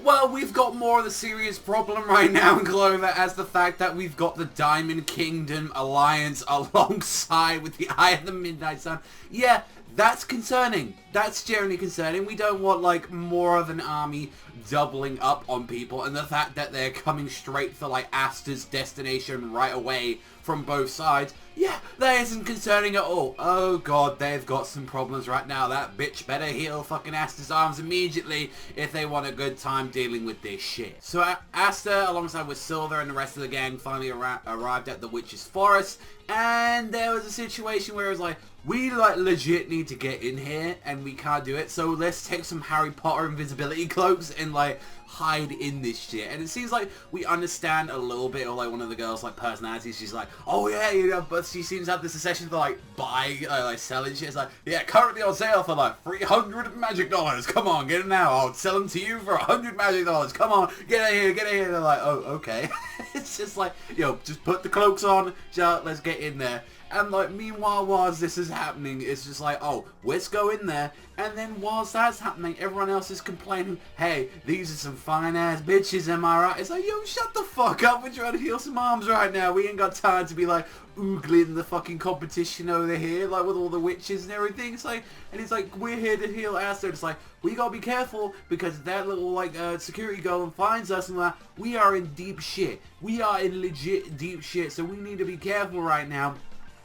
Well, we've got more of the serious problem right now in Clover as the fact that we've got the Diamond Kingdom alliance alongside with the Eye of the Midnight Sun. Yeah, that's concerning. That's generally concerning. We don't want, like, more of an army doubling up on people, and the fact that they're coming straight for, like, Asta's destination right away from both sides. Yeah, that isn't concerning at all. Oh god, they've got some problems right now. That bitch better heal fucking Asta's arms immediately if they want a good time dealing with this shit. So Asta, alongside with Silver and the rest of the gang, finally arrived at the Witch's Forest, and there was a situation where it was like, we like legit need to get in here and we can't do it, so let's take some Harry Potter invisibility cloaks and like hide in this shit. And it seems like we understand a little bit of like one of the girls' like personalities. She's like, oh yeah, you know, but she seems to have this obsession for like buying, like selling shit. It's like, yeah, currently on sale for like $300 magic dollars. Come on, get it now. I'll sell them to you for $100 magic dollars. Come on, get in here, get in here. They're like, oh, okay. It's just like, yo, just put the cloaks on, let's get in there. And like, meanwhile, whilst this is happening, it's just like, oh, let's go in there. And then whilst that's happening, everyone else is complaining, hey, these are some fine-ass bitches, am I right? It's like, yo, shut the fuck up. We're trying to heal some arms right now. We ain't got time to be like oogling the fucking competition over here, like with all the witches and everything. It's like, and it's like, we're here to heal Asta. It's like, we gotta be careful because that little like security guard finds us and like, we are in deep shit. We are in legit deep shit. So we need to be careful right now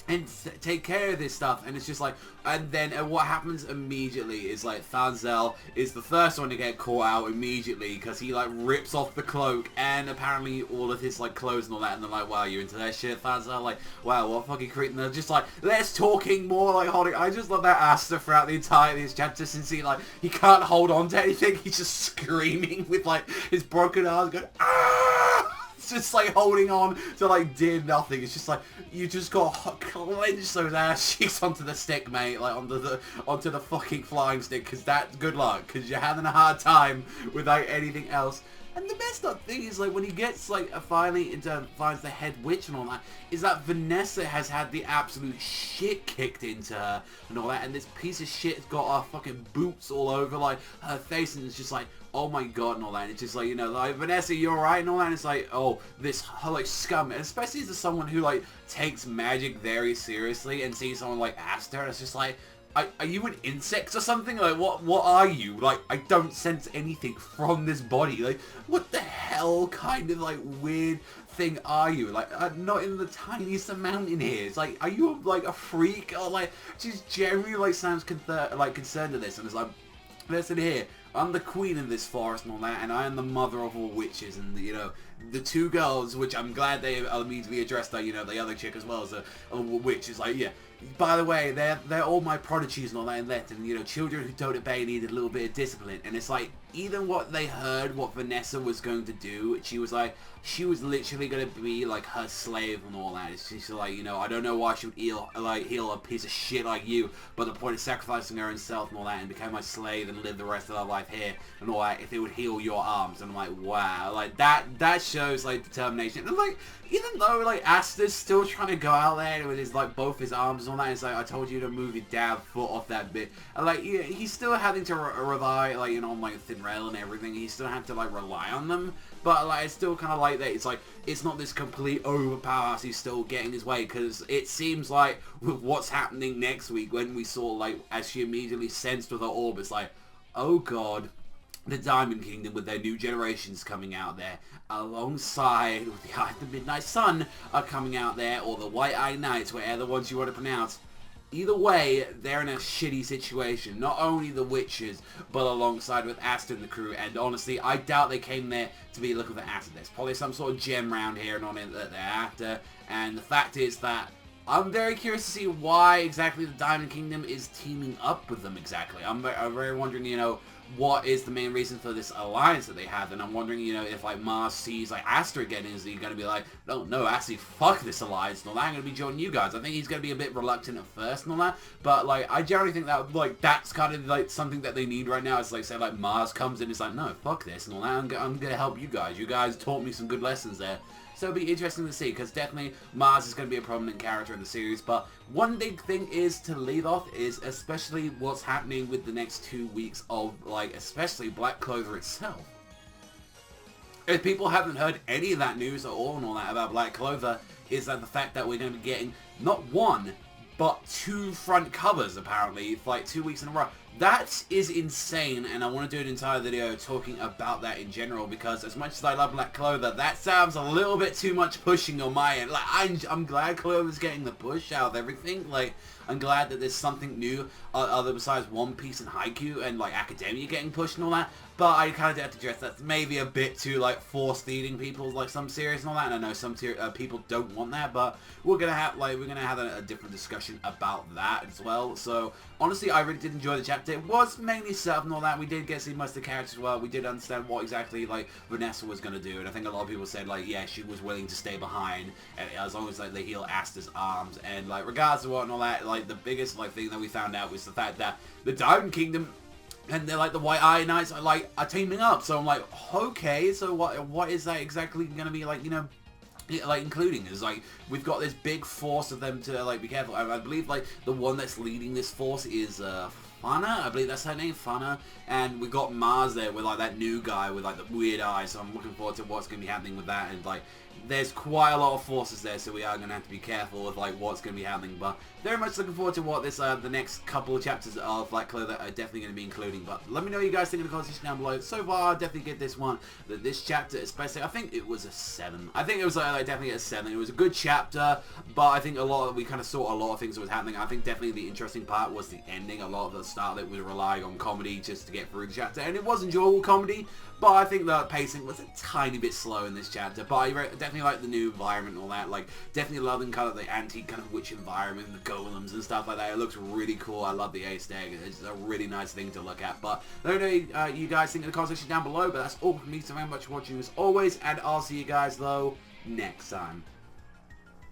and take care of this stuff. And it's just like, and then what happens immediately is like Thanzel is the first one to get caught out immediately because he like rips off the cloak and apparently all of his like clothes and all that, and they're like, wow, you're into that shit, Thanzel? Like, wow, what fucking creep. And they're just like, let's talking more, like holding. I just love that Asta throughout the entire these chapters, since he like, he can't hold on to anything. He's just screaming with like his broken arms going, ah! Just like holding on to like dear nothing. It's just like, you just got to clench those ass cheeks onto the stick, mate, like onto the fucking flying stick, because that's good luck, because you're having a hard time without anything else. And the messed up thing is, like, when he gets, like, finally finds the head witch and all that, is that Vanessa has had the absolute shit kicked into her and all that, and this piece of shit's got her fucking boots all over, like, her face, and it's just like, oh my god, and all that. And it's just like, you know, like, Vanessa, you're alright, and all that, and it's like, oh, this, like, scum, and especially as someone who, like, takes magic very seriously and sees someone like Asta, it's just like, are you an insect or something? Like, what are you? Like, I don't sense anything from this body. Like, what the hell kind of, like, weird thing are you? Like, not in the tiniest amount in here. It's like, are you, like, a freak? Or, like, just generally, like, sounds concerned of this. And it's like, listen here, I'm the queen of this forest and all that, and I am the mother of all witches, and, you know, the two girls, which I'm glad they immediately addressed, you know, the other chick as well as a witch, is like, yeah, by the way, they're all my prodigies and all that, and you know, children who don't obey needed a little bit of discipline. And it's like, even what they heard what Vanessa was going to do, she was like, she was literally going to be like her slave and all that. It's just like, you know, I don't know why she would heal a piece of shit like you, but the point of sacrificing her own self and all that and become my slave and live the rest of her life here and all that, if it would heal your arms. And I'm like, wow, like that shows like determination. And like, even though like Asta's still trying to go out there with his like both his arms and all that, it's like, I told you to move your damn foot off that bit. And like, yeah, he's still having to rely like, you know, on like thin rail and everything. He still had to like rely on them, but like it's still kind of like that. It's like, it's not this complete overpower. He's still getting his way, because it seems like with what's happening next week, when we saw like as she immediately sensed with her orb, it's like, oh god, the Diamond Kingdom with their new generations coming out there, alongside with the Eye of the Midnight Sun are coming out there, or the White Eye Knights, whatever the ones you want to pronounce. Either way, they're in a shitty situation. Not only the witches, but alongside with Asta and the crew. And honestly, I doubt they came there to be looking for Asta. There's probably some sort of gem around here and on it that they're after. And the fact is that I'm very curious to see why exactly the Diamond Kingdom is teaming up with them exactly. I'm very wondering, you know, what is the main reason for this alliance that they have. And I'm wondering, you know, if like Mars sees like Asta again, is he going to be like, no, actually fuck this alliance and all that, I'm going to be joining you guys. I think he's going to be a bit reluctant at first and all that, but like I generally think that like that's kind of like something that they need right now. It's like, say like Mars comes in, it's like, no, fuck this and all that, I'm going to help you guys. You guys taught me some good lessons there. So it'll be interesting to see, because definitely Mars is going to be a prominent character in the series. But one big thing is to lead off is especially what's happening with the next 2 weeks of, like, especially Black Clover itself. if people haven't heard any of that news at all and all that about Black Clover, is that the fact that we're going to be getting not one, but 2 front covers, apparently, for like 2 weeks in a row. That is insane, and I want to do an entire video talking about that in general, because as much as I love Black Clover, that sounds a little bit too much pushing on my end. Like, I'm glad Clover's getting the push out of everything. Like, I'm glad that there's something new other besides One Piece and Haikyuu and like Academia getting pushed and all that. But I kind of have to address that's maybe a bit too like force feeding people like some series and all that. And I know some people don't want that, but we're gonna have a different discussion about that as well. So honestly, I really did enjoy the chapter. It was mainly set up and all that. We did get to see most of the characters as well. We did understand what exactly like Vanessa was gonna do, and I think a lot of people said like, yeah, she was willing to stay behind, and as long as like they heal Asta's arms, and like regardless of what and all that, like the biggest like thing that we found out was the fact that the Diamond Kingdom and they're like the White Eye Knights are teaming up. So I'm like, okay, so what is that exactly gonna be like, you know? Like including is like we've got this big force of them to like be careful. I believe like the one that's leading this force is Fana, I believe that's her name, Fana, and we've got Mars there with like that new guy with like the weird eyes. So I'm looking forward to what's gonna be happening with that, and like there's quite a lot of forces there, so we are gonna have to be careful with like what's gonna be happening. But very much looking forward to what this the next couple of chapters of Black Clover are definitely gonna be including. But let me know what you guys think in the comments section down below. So far, I definitely get this one. This chapter, especially, I think it was a 7. I think it was like definitely a 7. It was a good chapter, but I think we kind of saw a lot of things that was happening. I think definitely the interesting part was the ending. A lot of the start that was relying on comedy just to get through the chapter, and it was enjoyable comedy. But I think the pacing was a tiny bit slow in this chapter. But I definitely like the new environment and all that. Like, definitely loving kind of the antique kind of witch environment, the golems and stuff like that. It looks really cool. I love the Ace egg. It's a really nice thing to look at. But let me know you guys think in the comment section down below. But that's all from me. So very much for watching as always. And I'll see you guys, though, next time.